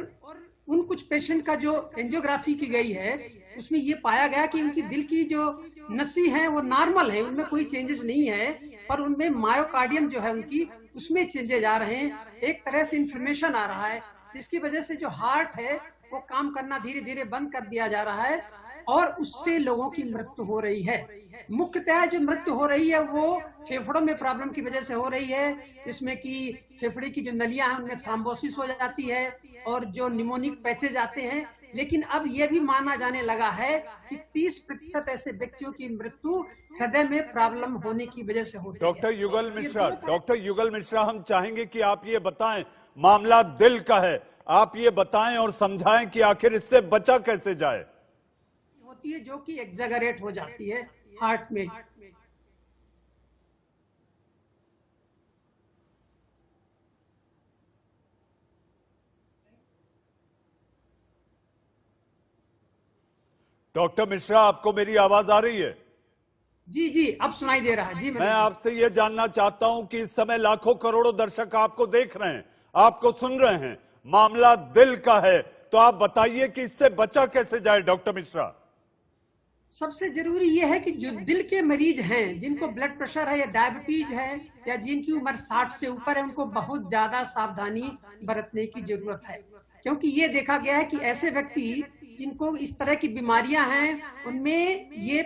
उन कुछ पेशेंट का जो एंजियोग्राफी की गई है उसमें ये पाया गया कि उनकी दिल की जो नसी है वो नॉर्मल है, उनमें कोई चेंजेस नहीं है, पर उनमें मायोकार्डियम जो है उनकी, उसमें चेंजेस आ रहे हैं। एक तरह से इन्फ्लेमेशन आ रहा है, जिसकी वजह से जो हार्ट है वो काम करना धीरे धीरे बंद कर दिया जा रहा है, और उससे लोगों की मृत्यु हो रही है। मुख्यतः जो मृत्यु हो रही है वो फेफड़ों में प्रॉब्लम की वजह से हो रही है, जिसमें कि फेफड़े की जो नलियां हैं उनमें थ्रोम्बोसिस हो जाती है, और जो निमोनिक पैचेज आते हैं। लेकिन अब यह भी माना जाने लगा है कि 30% ऐसे व्यक्तियों की मृत्यु हृदय में प्रॉब्लम होने की वजह से होती है। डॉक्टर युगल मिश्रा, हम चाहेंगे कि आप ये बताएं, मामला दिल का है, आप ये बताएं और समझाएं कि आखिर इससे बचा कैसे जाए। होती है जो कि एक्सैगरेट हो जाती है हार्ट में। डॉक्टर मिश्रा, आपको मेरी आवाज आ रही है? जी जी, अब सुनाई दे रहा है जी। मैं आपसे यह जानना चाहता हूं कि इस समय लाखों करोड़ों दर्शक आपको देख रहे हैं, आपको सुन रहे हैं, मामला दिल का है, तो आप बताइए कि इससे बचा कैसे जाए डॉक्टर मिश्रा? सबसे जरूरी यह है कि जो दिल के मरीज हैं, जिनको ब्लड प्रेशर है या डायबिटीज है या जिनकी उम्र 60 से ऊपर है, उनको बहुत ज्यादा सावधानी बरतने की जरूरत है। क्योंकि ये देखा गया है कि ऐसे व्यक्ति जिनको इस तरह की बीमारियां हैं, उनमें ये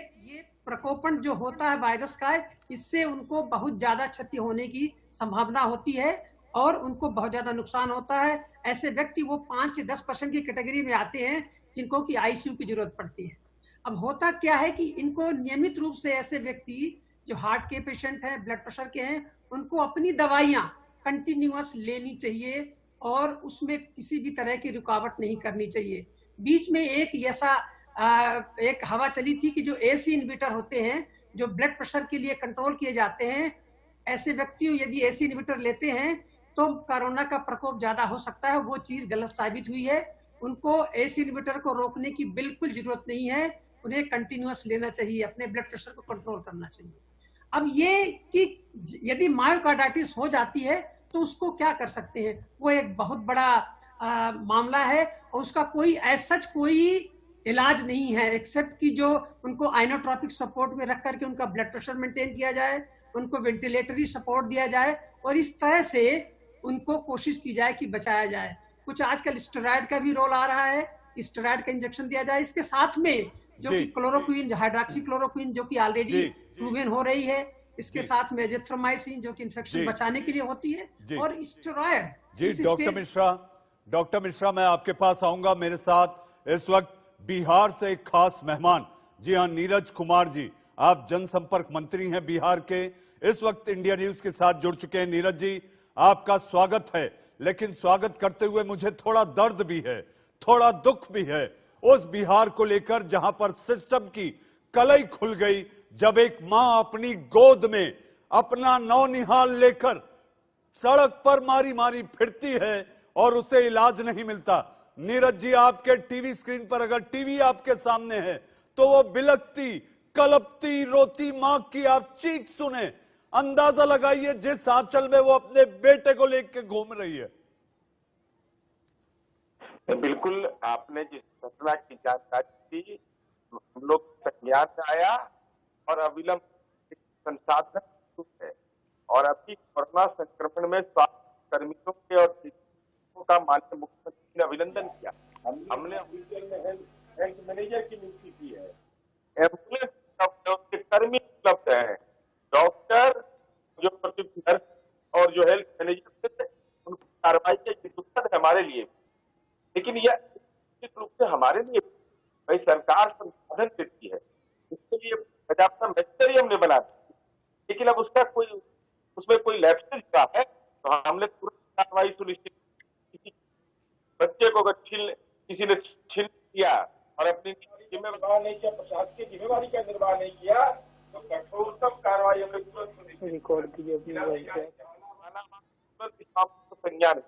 प्रकोपन जो होता है वायरस का, इससे उनको बहुत ज्यादा क्षति होने की संभावना होती है और उनको बहुत ज्यादा नुकसान होता है। ऐसे व्यक्ति वो 5 से 10% की कैटेगरी में आते हैं जिनको कि आईसीयू की जरूरत पड़ती है। अब होता क्या है कि इनको नियमित रूप से ऐसे व्यक्ति जो हार्ट के पेशेंट हैं, ब्लड प्रेशर के हैं, उनको अपनी दवाइयां कंटिन्यूअस लेनी चाहिए और उसमें किसी भी तरह की रुकावट नहीं करनी चाहिए। बीच में एक ऐसा एक हवा चली थी कि जो एसी इनहिबिटर होते हैं, जो ब्लड प्रेशर के लिए कंट्रोल किए जाते हैं, ऐसे व्यक्ति यदि एसी इनहिबिटर लेते हैं तो कोरोना का प्रकोप ज्यादा हो सकता है। वो चीज गलत साबित हुई है। उनको एसी इनहिबिटर को रोकने की बिल्कुल जरूरत नहीं है, उन्हें कंटिन्यूअस लेना चाहिए, अपने ब्लड प्रेशर को कंट्रोल करना चाहिए। अब ये कि यदि मायोकार्डाइटिस हो जाती है तो उसको क्या कर सकते हैं, वो एक बहुत बड़ा मामला है और उसका कोई सच कोई इलाज नहीं है, एक्सेप्ट कि जो उनको आइनोट्रॉपिक सपोर्ट में रख करके उनका ब्लड प्रेशर मेंटेन किया जाए, उनको वेंटिलेटरी सपोर्ट दिया जाए और इस तरह से उनको कोशिश की जाए कि बचाया जाए। कुछ आजकल स्टेरॉइड का भी रोल आ रहा है, स्टेरॉइड का इंजेक्शन दिया जाए। इसके साथ में जो कि क्लोरोक्विन, हाइड्रोक्सी क्लोरोक्विन जो कि ऑलरेडी प्रूवन हो रही है, इसके साथ में एजिथ्रोमाइसिन जो कि इन्फेक्शन बचाने के लिए होती है और स्टेरॉइड। जी डॉक्टर मिश्रा, मैं आपके पास आऊंगा। मेरे साथ इस वक्त बिहार से एक खास मेहमान, जी हाँ, नीरज कुमार जी, आप जनसंपर्क मंत्री हैं बिहार के, इस वक्त इंडिया न्यूज के साथ जुड़ चुके हैं। नीरज जी, आपका स्वागत है। लेकिन स्वागत करते हुए मुझे थोड़ा दर्द भी है, थोड़ा दुख भी है उस बिहार को लेकर जहां पर सिस्टम की कलई खुल गई, जब एक मां अपनी गोद में अपना नौनिहाल लेकर सड़क पर मारी मारी फिरती है और उसे इलाज नहीं मिलता। नीरज जी, आपके टीवी स्क्रीन पर अगर टीवी आपके सामने है तो वो बिलखती, कलपती, रोती मां की आप चीख सुने, अंदाजा लगाइए जिस आंचल में वो अपने बेटे को लेकर घूम रही है। बिल्कुल, आपने जिस घटना की जानकारी दी, हम लोग संज्ञान में आया और अविलंब संसाधन है और अभी कोरोना संक्रमण में स्वास्थ्य कर्मियों के और चिकित्सकों का माननीय मुख्यमंत्री ने अभिनंदन किया। हमने हेल्थ मैनेजर की नियुक्ति की है, एम्बुलेंस के कर्मी उपलब्ध है, डॉक्टर जो नर्स और जो हेल्थ मैनेजर थे उनकी कार्रवाई के दुखद है हमारे लिए। लेकिन यह निश्चित रूप से हमारे लिए भाई सरकार संसाधन देती है, इसके लिए पर्याप्त मशीनरी हमने बना दी, लेकिन अब उसमें कोई लैप्सेज हुआ है तो हमने तुरंत कार्रवाई सुनिश्चित। किसी बच्चे को अगर किसी ने छीन लिया और अपनी जिम्मेवारी नहीं किया, प्रशासकीय जिम्मेवारी का निर्वाह नहीं किया, तो कठोरतम कार्रवाई हमने तुरंत रिकॉर्ड की संज्ञान।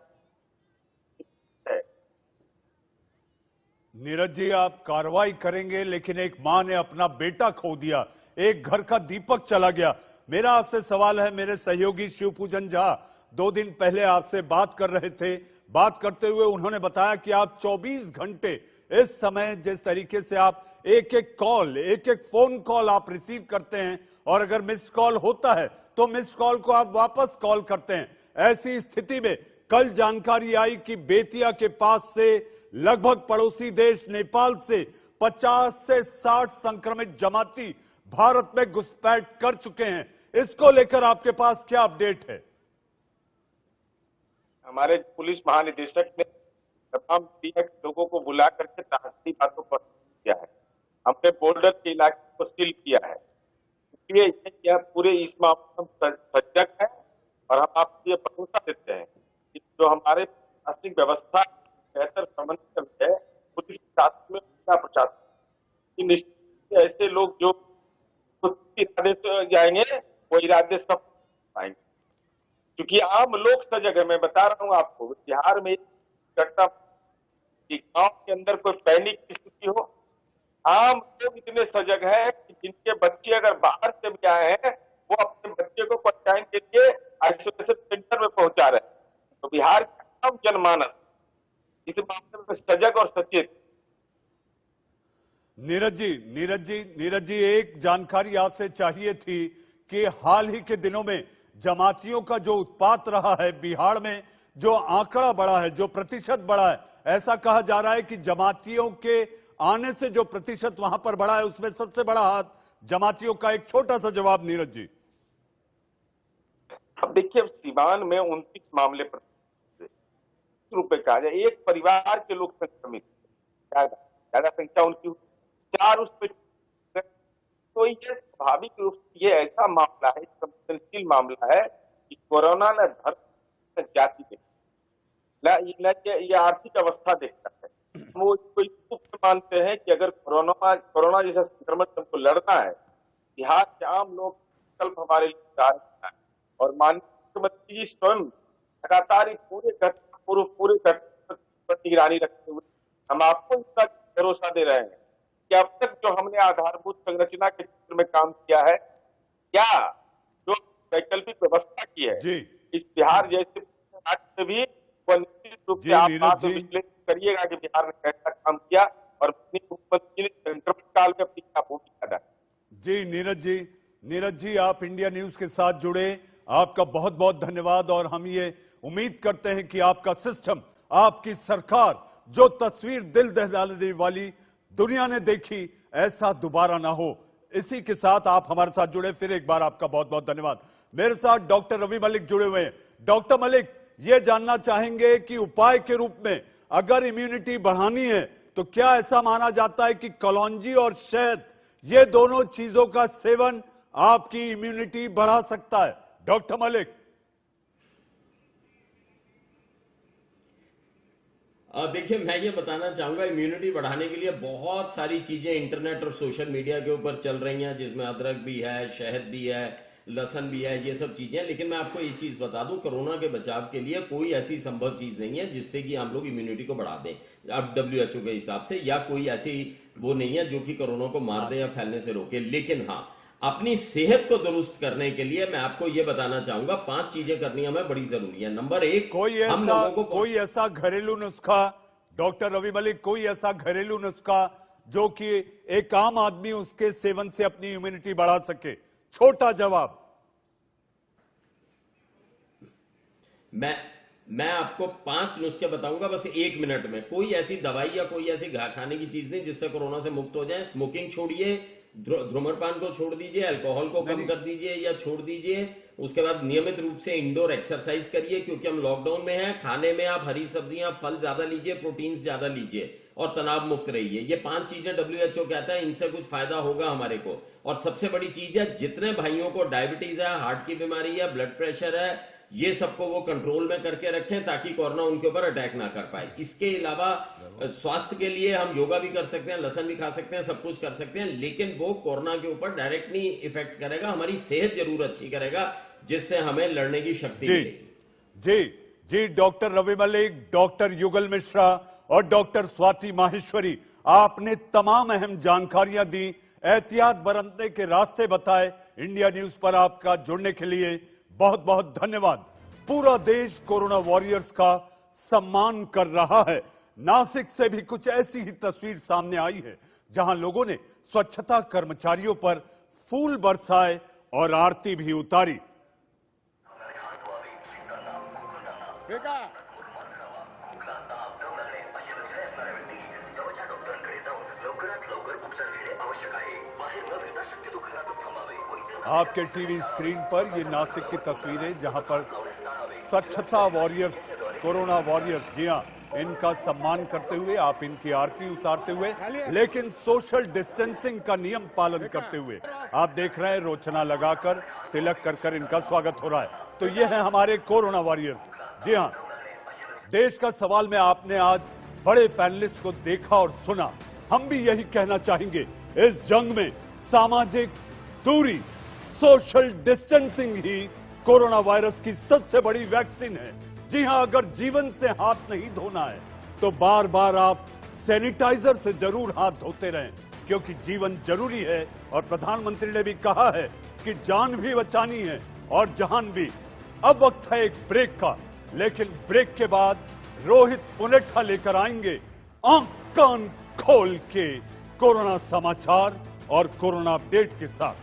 नीरज जी, आप कार्रवाई करेंगे, लेकिन एक मां ने अपना बेटा खो दिया, एक घर का दीपक चला गया। मेरा आपसे सवाल है, मेरे सहयोगी शिवपूजन झा 2 दिन पहले आपसे बात कर रहे थे। बात करते हुए उन्होंने बताया कि आप 24 घंटे इस समय जिस तरीके से आप एक एक फोन कॉल आप रिसीव करते हैं और अगर मिस कॉल होता है तो मिस कॉल को आप वापस कॉल करते हैं। ऐसी स्थिति में कल जानकारी आई कि बेतिया के पास से लगभग पड़ोसी देश नेपाल से 50 से 60 संक्रमित जमाती भारत में घुसपैठ कर चुके हैं। इसको लेकर आपके पास क्या अपडेट है? हमारे पुलिस महानिदेशक ने तमाम लोगों को बुला करके ताकती बातों पर किया है। हमने बॉर्डर के इलाके को सील किया है, इसलिए पूरे इस मामले में सजग है और हम आपको ये भरोसा देते हैं कि जो हमारे प्रशासनिक व्यवस्था बेहतर समन्वय है पुलिस शासन में प्रशासन, निश्चित ऐसे लोग जो इरादे से जाएंगे वो इरादे सब पाएंगे, क्योंकि आम लोग सजग है। मैं बता रहा हूँ आपको, बिहार में घटना गांव के अंदर कोई पैनिक की स्थिति हो आम लोग इतने सजग है कि जिनके बच्चे अगर बाहर से भी आए हैं वो अपने बच्चे को क्वारंटाइन के लिए आइसोलेशन सेंटर में पहुंचा रहे हैं। तो बिहार का आम जनमानस इस मामले में सजग और सचेत। नीरज जी एक जानकारी आपसे चाहिए थी कि हाल ही के दिनों में जमातियों का जो उत्पात रहा है बिहार में, जो आंकड़ा बढ़ा है, जो प्रतिशत बढ़ा है, ऐसा कहा जा रहा है कि जमातियों के आने से जो प्रतिशत वहां पर बढ़ा है उसमें सबसे बड़ा हाथ जमातियों का। एक छोटा सा जवाब नीरज जी। अब देखिए सीवान में 29 मामले रुपए का एक परिवार के लोग संक्रमित, ज्यादा संख्या उनकी 4 उसमें, तो ये स्वाभाविक रूप से ये ऐसा मामला है, संवेदनशील मामला है कि कोरोना न धर्म न जाति देखता है, ये आर्थिक अवस्था देखता है। वो कोई मानते हैं कि अगर कोरोना जैसा संक्रमण हमको लड़ना है, बिहार के आम लोग विकल्प हमारे लिए तैयार है। और माननीय मुख्यमंत्री जी स्वयं लगातार पूरे पर निगरानी रखते हुए हम आपको इसका भरोसा दे रहे हैं कि अब तक जो हमने आधारभूत संरचना के क्षेत्र में काम किया है, क्या जो वैकल्पिक व्यवस्था की है इस बिहार जैसे राज्य में भी निश्चित रूप से आप विश्लेषण करिएगा कि बिहार ने कैसा काम किया और मुख्यमंत्री ने संक्रमण काल में अपनी क्या भूमिका अदा की। नीरज जी आप इंडिया न्यूज के साथ जुड़े, आपका बहुत बहुत धन्यवाद। और हम ये उम्मीद करते हैं कि आपका सिस्टम, आपकी सरकार, जो तस्वीर दिल दहलाने वाली दुनिया ने देखी, ऐसा दोबारा ना हो। इसी के साथ आप हमारे साथ जुड़े, फिर एक बार आपका बहुत बहुत धन्यवाद। मेरे साथ डॉक्टर रवि मलिक जुड़े हुए हैं। डॉक्टर मलिक, ये जानना चाहेंगे कि उपाय के रूप में अगर इम्यूनिटी बढ़ानी है तो क्या ऐसा माना जाता है कि कलौंजी और शहद, ये दोनों चीजों का सेवन आपकी इम्यूनिटी बढ़ा सकता है? डॉक्टर मलिक। देखिए मैं ये बताना चाहूंगा, इम्यूनिटी बढ़ाने के लिए बहुत सारी चीजें इंटरनेट और सोशल मीडिया के ऊपर चल रही हैं, जिसमें अदरक भी है, शहद भी है, लहसुन भी है, ये सब चीजें। लेकिन मैं आपको ये चीज बता दूं, कोरोना के बचाव के लिए कोई ऐसी संभव चीज नहीं है जिससे कि हम लोग इम्यूनिटी को बढ़ा दें अब WHO के हिसाब से, या कोई ऐसी वो नहीं है जो कि कोरोना को मार दे या फैलने से रोके। लेकिन हाँ, अपनी सेहत को दुरुस्त करने के लिए मैं आपको ये बताना चाहूंगा 5 चीजें करनी हमें बड़ी जरूरी है। नंबर 1, कोई ऐसा घरेलू नुस्खा, डॉक्टर रवि मलिक, कोई ऐसा घरेलू नुस्खा जो कि एक आम आदमी उसके सेवन से अपनी इम्यूनिटी बढ़ा सके? छोटा जवाब। मैं आपको 5 नुस्खे बताऊंगा बस 1 मिनट में। कोई ऐसी दवाई या कोई ऐसी खाने की चीज नहीं जिससे कोरोना से मुक्त हो जाए। स्मोकिंग छोड़िए, धूम्रपान को छोड़ दीजिए, अल्कोहल को कम कर दीजिए या छोड़ दीजिए। उसके बाद नियमित रूप से इंडोर एक्सरसाइज करिए, क्योंकि हम लॉकडाउन में हैं। खाने में आप हरी सब्जियां, फल ज्यादा लीजिए, प्रोटीन ज्यादा लीजिए और तनाव मुक्त रहिए। ये 5 चीजें WHO कहता है, इनसे कुछ फायदा होगा हमारे को। और सबसे बड़ी चीज है, जितने भाइयों को डायबिटीज है, हार्ट की बीमारी है, ब्लड प्रेशर है, ये सबको वो कंट्रोल में करके रखें ताकि कोरोना उनके ऊपर अटैक ना कर पाए। इसके अलावा स्वास्थ्य के लिए हम योगा भी कर सकते हैं, लहसुन भी खा सकते हैं, सब कुछ कर सकते हैं, लेकिन वो कोरोना के ऊपर डायरेक्ट नहीं इफेक्ट करेगा, हमारी सेहत जरूर अच्छी करेगा, जिससे हमें लड़ने की शक्ति मिलेगी। जी डॉक्टर रवि मलिक, डॉक्टर युगल मिश्रा और डॉक्टर स्वाति माहेश्वरी, आपने तमाम अहम जानकारियां दी, एहतियात बरतने के रास्ते बताए। इंडिया न्यूज पर आपका जुड़ने के लिए बहुत बहुत धन्यवाद। पूरा देश कोरोना वॉरियर्स का सम्मान कर रहा है। नासिक से भी कुछ ऐसी ही तस्वीर सामने आई है, जहां लोगों ने स्वच्छता कर्मचारियों पर फूल बरसाए और आरती भी उतारी। आपके टीवी स्क्रीन पर ये नासिक की तस्वीरें, जहां पर स्वच्छता वॉरियर्स, कोरोना वॉरियर्स, जी हां, इनका सम्मान करते हुए, आप इनकी आरती उतारते हुए, लेकिन सोशल डिस्टेंसिंग का नियम पालन करते हुए आप देख रहे हैं, रोचना लगाकर, तिलक कर इनका स्वागत हो रहा है। तो ये है हमारे कोरोना वॉरियर्स। जी हां, देश का सवाल में आपने आज बड़े पैनलिस्ट को देखा और सुना। हम भी यही कहना चाहेंगे, इस जंग में सामाजिक दूरी, सोशल डिस्टेंसिंग ही कोरोना वायरस की सबसे बड़ी वैक्सीन है। जी हां, अगर जीवन से हाथ नहीं धोना है तो बार बार आप सैनिटाइजर से जरूर हाथ धोते रहें। क्योंकि जीवन जरूरी है और प्रधानमंत्री ने भी कहा है कि जान भी बचानी है और जहान भी। अब वक्त है एक ब्रेक का, लेकिन ब्रेक के बाद रोहित पुनेठा लेकर आएंगे आंख कान खोल के कोरोना समाचार और कोरोना अपडेट के साथ।